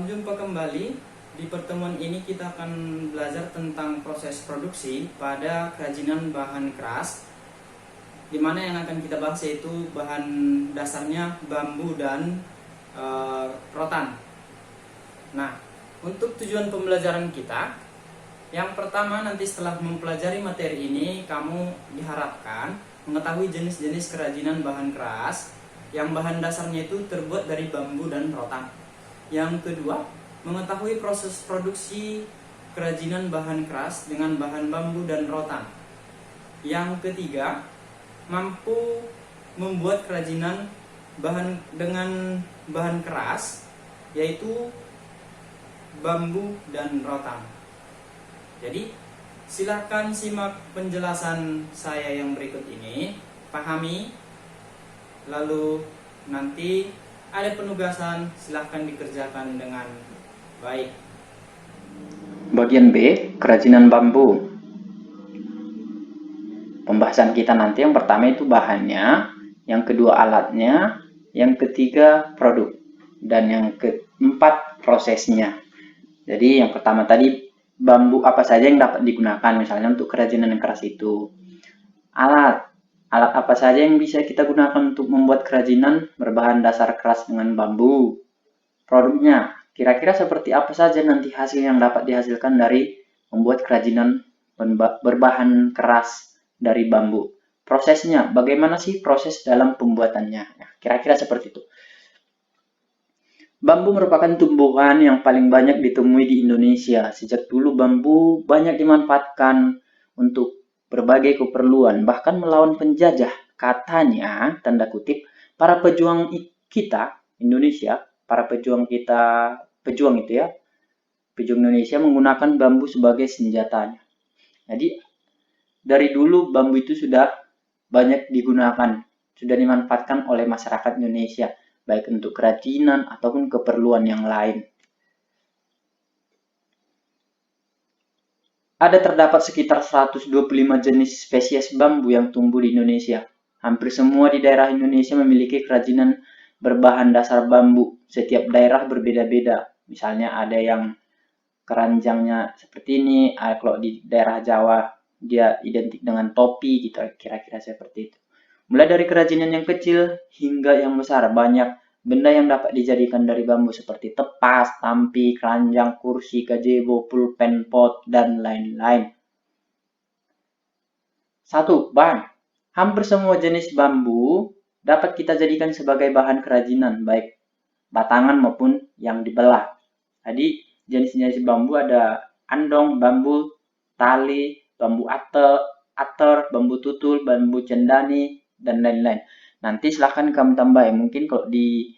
Jumpa kembali. Di pertemuan ini kita akan belajar tentang proses produksi pada kerajinan bahan keras, di mana yang akan kita bahas yaitu bahan dasarnya bambu dan rotan. Nah, untuk tujuan pembelajaran kita, yang pertama nanti setelah mempelajari materi ini, kamu diharapkan mengetahui jenis-jenis kerajinan bahan keras yang bahan dasarnya itu terbuat dari bambu dan rotan. Yang kedua, mengetahui proses produksi kerajinan bahan keras dengan bahan bambu dan rotan. Yang ketiga, mampu membuat kerajinan bahan dengan bahan keras, yaitu bambu dan rotan. Jadi, silakan simak penjelasan saya yang berikut ini, pahami, lalu nanti ada penugasan, silahkan dikerjakan dengan baik. Bagian B, kerajinan bambu. Pembahasan kita nanti yang pertama itu bahannya, yang kedua alatnya, yang ketiga produk, dan yang keempat prosesnya. Jadi yang pertama tadi bambu apa saja yang dapat digunakan, misalnya untuk kerajinan yang keras itu. Alat apa saja yang bisa kita gunakan untuk membuat kerajinan berbahan dasar keras dengan bambu. Produknya, kira-kira seperti apa saja nanti hasil yang dapat dihasilkan dari membuat kerajinan berbahan keras dari bambu. Prosesnya, bagaimana sih proses dalam pembuatannya? Nah, kira-kira seperti itu. Bambu merupakan tumbuhan yang paling banyak ditemui di Indonesia. Sejak dulu bambu banyak dimanfaatkan untuk berbagai keperluan, bahkan melawan penjajah. Katanya, tanda kutip, para pejuang kita, Indonesia, para pejuang kita, pejuang itu ya, pejuang Indonesia menggunakan bambu sebagai senjatanya. Jadi, dari dulu bambu itu sudah banyak digunakan, sudah dimanfaatkan oleh masyarakat Indonesia, baik untuk kerajinan ataupun keperluan yang lain. Ada terdapat sekitar 125 jenis spesies bambu yang tumbuh di Indonesia. Hampir semua di daerah Indonesia memiliki kerajinan berbahan dasar bambu. Setiap daerah berbeda-beda. Misalnya ada yang keranjangnya seperti ini, kalau di daerah Jawa dia identik dengan topi gitu, kira-kira seperti itu. Mulai dari kerajinan yang kecil hingga yang besar, banyak benda yang dapat dijadikan dari bambu seperti tepas, tampi, keranjang, kursi, gazebo, pulpen, pot, dan lain-lain. 1. Bahan. Hampir semua jenis bambu dapat kita jadikan sebagai bahan kerajinan, baik batangan maupun yang dibelah. Jadi jenis-jenis bambu ada andong, bambu tali, bambu ater, bambu tutul, bambu cendani, dan lain-lain. Nanti silahkan kamu tambahin. Mungkin kalau di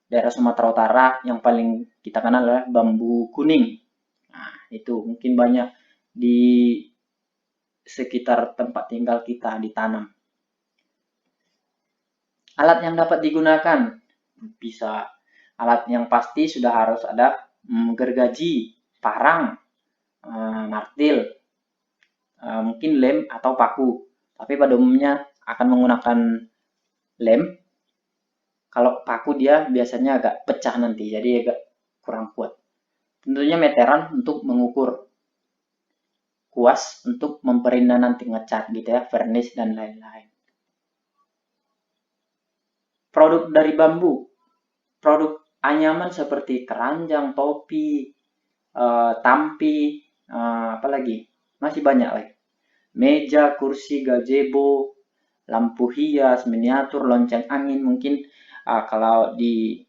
daerah Sumatera Utara yang paling kita kenal adalah bambu kuning. Nah, itu mungkin banyak di sekitar tempat tinggal kita ditanam. Alat yang dapat digunakan bisa alat yang pasti sudah harus ada gergaji, parang, martil, mungkin lem atau paku. Tapi pada umumnya akan menggunakan lem. Kalau paku dia biasanya agak pecah nanti, jadi agak kurang kuat. Tentunya meteran untuk mengukur, kuas untuk memperindah nanti ngecat gitu ya, vernis dan lain-lain. Produk dari bambu, produk anyaman seperti keranjang, topi, tampi, apalagi masih banyak lagi. Meja, kursi, gazebo, lampu hias, miniatur, lonceng angin. Mungkin kalau di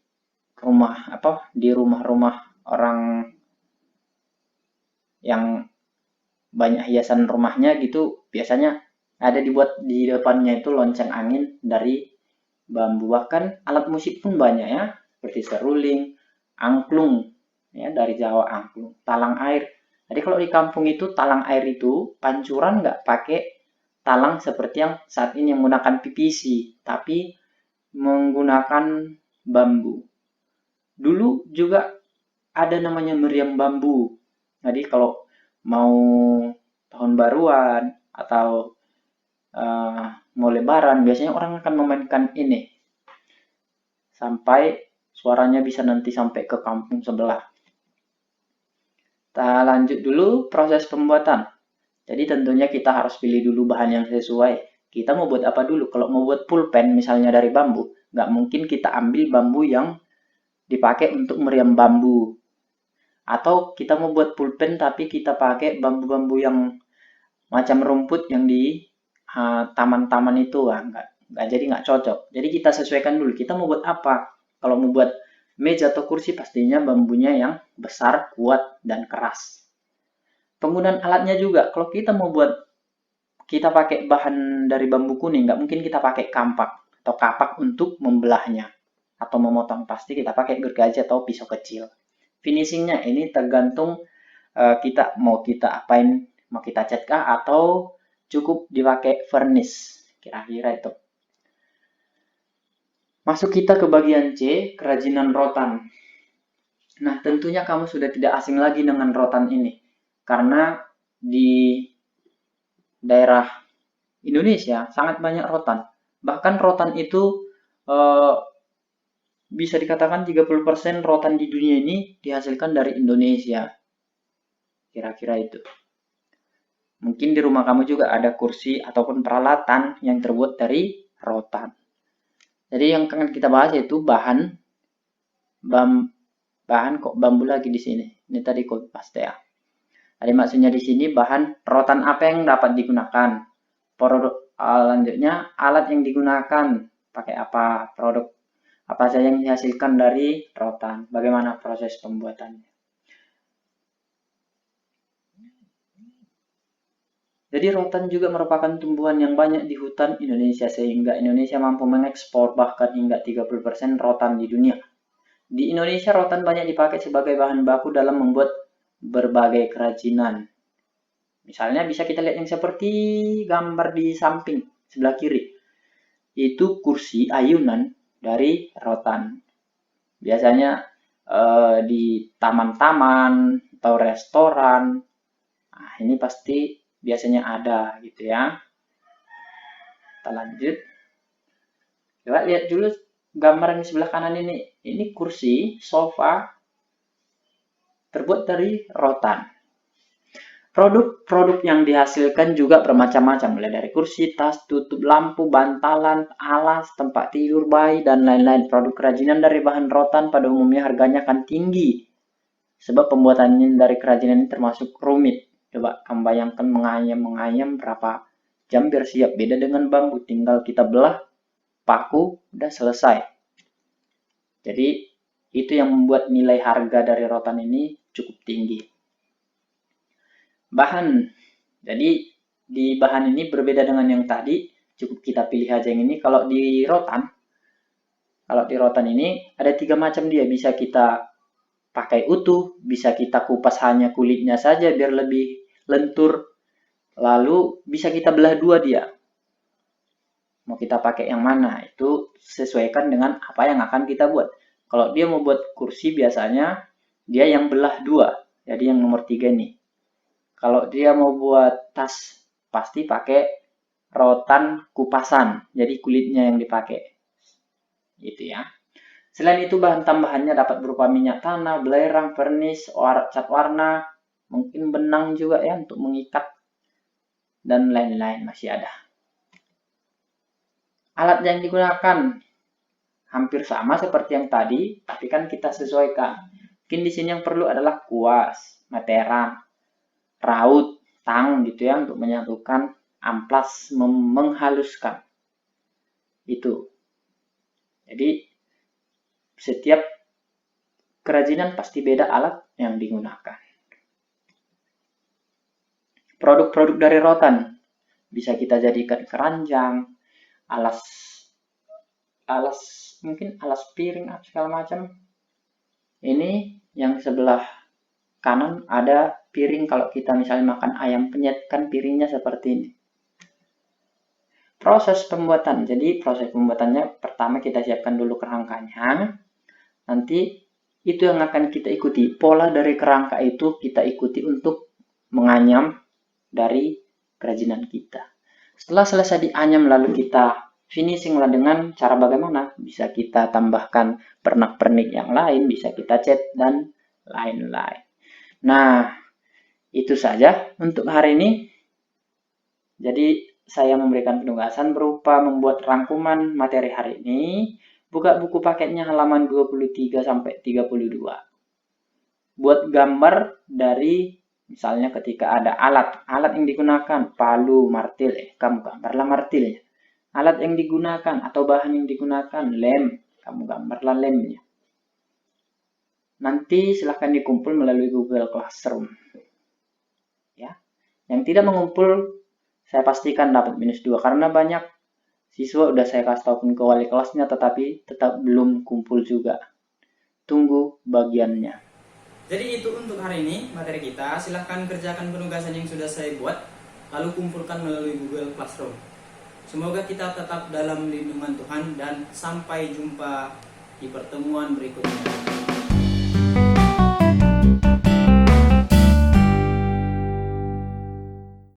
rumah-rumah orang yang banyak hiasan rumahnya gitu, biasanya ada dibuat di depannya itu lonceng angin dari bambu. Bahkan alat musik pun banyak ya, seperti seruling, angklung ya, dari Jawa angklung, talang air. Jadi kalau di kampung itu talang air itu pancuran nggak pakai talang seperti yang saat ini menggunakan PVC, tapi menggunakan bambu. Dulu juga ada namanya meriam bambu. Jadi kalau mau tahun baruan atau mau lebaran, biasanya orang akan memainkan ini sampai suaranya bisa nanti sampai ke kampung sebelah. Kita lanjut dulu proses pembuatan. Jadi tentunya kita harus pilih dulu bahan yang sesuai. Kita mau buat apa dulu? Kalau mau buat pulpen misalnya dari bambu, nggak mungkin kita ambil bambu yang dipakai untuk meriam bambu. Atau kita mau buat pulpen tapi kita pakai bambu-bambu yang macam rumput yang di taman-taman itu, nggak jadi nggak cocok. Jadi kita sesuaikan dulu. Kita mau buat apa? Kalau mau buat meja atau kursi pastinya bambunya yang besar, kuat, dan keras. Penggunaan alatnya juga, kalau kita mau buat, kita pakai bahan dari bambu kuning, nggak mungkin kita pakai kampak atau kapak untuk membelahnya atau memotong. Pasti kita pakai gergaji atau pisau kecil. Finishingnya ini tergantung kita apain, mau kita cat kah atau cukup dipakai vernis, kira-kira itu. Masuk kita ke bagian C, kerajinan rotan. Nah, tentunya kamu sudah tidak asing lagi dengan rotan ini, karena di daerah Indonesia sangat banyak rotan. Bahkan rotan itu bisa dikatakan 30% rotan di dunia ini dihasilkan dari Indonesia. Kira-kira itu. Mungkin di rumah kamu juga ada kursi ataupun peralatan yang terbuat dari rotan. Jadi yang akan kita bahas yaitu bahan kok bambu lagi di sini. Ini tadi kok paste ya. Ada maksudnya di sini bahan rotan apa yang dapat digunakan. Produk lanjutnya alat yang digunakan, pakai apa, produk apa saja yang dihasilkan dari rotan, bagaimana proses pembuatannya. Jadi rotan juga merupakan tumbuhan yang banyak di hutan Indonesia sehingga Indonesia mampu mengekspor bahkan hingga 30% rotan di dunia. Di Indonesia rotan banyak dipakai sebagai bahan baku dalam membuat berbagai kerajinan. Misalnya bisa kita lihat yang seperti gambar di samping sebelah kiri. Itu kursi ayunan dari rotan. Biasanya di taman-taman atau restoran. Nah, ini pasti biasanya ada gitu ya. Kita lanjut. Coba lihat dulu gambar yang sebelah kanan ini. Ini kursi, sofa terbuat dari rotan. Produk-produk yang dihasilkan juga bermacam-macam, mulai dari kursi, tas, tutup lampu, bantalan, alas, tempat tidur bayi, dan lain-lain. Produk kerajinan dari bahan rotan pada umumnya harganya akan tinggi, sebab pembuatannya dari kerajinan ini termasuk rumit. Coba kamu bayangkan mengayam berapa jam biar siap. Beda dengan bambu, tinggal kita belah, paku, udah selesai. Jadi itu yang membuat nilai harga dari rotan ini cukup tinggi. Bahan, jadi di bahan ini berbeda dengan yang tadi, cukup kita pilih aja yang ini. Kalau di rotan ini ada 3 macam dia, bisa kita pakai utuh, bisa kita kupas hanya kulitnya saja biar lebih lentur, lalu bisa kita belah dua dia. Mau kita pakai yang mana, itu sesuaikan dengan apa yang akan kita buat. Kalau dia mau buat kursi biasanya dia yang belah dua, jadi yang nomor 3 nih. Kalau dia mau buat tas pasti pakai rotan kupasan, jadi kulitnya yang dipakai. Gitu ya. Selain itu bahan tambahannya dapat berupa minyak tanah, belerang, vernis, cat warna, mungkin benang juga ya untuk mengikat, dan lain-lain masih ada. Alat yang digunakan hampir sama seperti yang tadi, tapi kan kita sesuaikan. Mungkin di sini yang perlu adalah kuas, meteran, raut, tang gitu ya untuk menyatukan, amplas menghaluskan. Itu. Jadi setiap kerajinan pasti beda alat yang digunakan. Produk-produk dari rotan bisa kita jadikan keranjang, alas mungkin alas piring segala macam. Ini yang sebelah kanan ada piring, kalau kita misalnya makan ayam penyet kan piringnya seperti ini. Proses pembuatan, jadi proses pembuatannya pertama kita siapkan dulu kerangkanya, nanti itu yang akan kita ikuti, pola dari kerangka itu kita ikuti untuk menganyam dari kerajinan kita. Setelah selesai dianyam lalu kita finishing lah dengan cara bagaimana, bisa kita tambahkan pernak-pernik yang lain, bisa kita cat dan lain-lain. Nah, itu saja untuk hari ini. Jadi saya memberikan penugasan berupa membuat rangkuman materi hari ini. Buka buku paketnya halaman 23 sampai 32. Buat gambar dari misalnya ketika ada alat yang digunakan, palu, martil, kamu gambarlah martilnya. Alat yang digunakan atau bahan yang digunakan, lem, kamu gambarlah lemnya. Nanti silahkan dikumpul melalui Google Classroom. Ya. Yang tidak mengumpul, saya pastikan dapat -2 karena banyak siswa udah saya kasih tahu ke wali kelasnya tetapi tetap belum kumpul juga. Tunggu bagiannya. Jadi itu untuk hari ini materi kita. Silahkan kerjakan penugasan yang sudah saya buat, lalu kumpulkan melalui Google Classroom. Semoga kita tetap dalam lindungan Tuhan dan sampai jumpa di pertemuan berikutnya.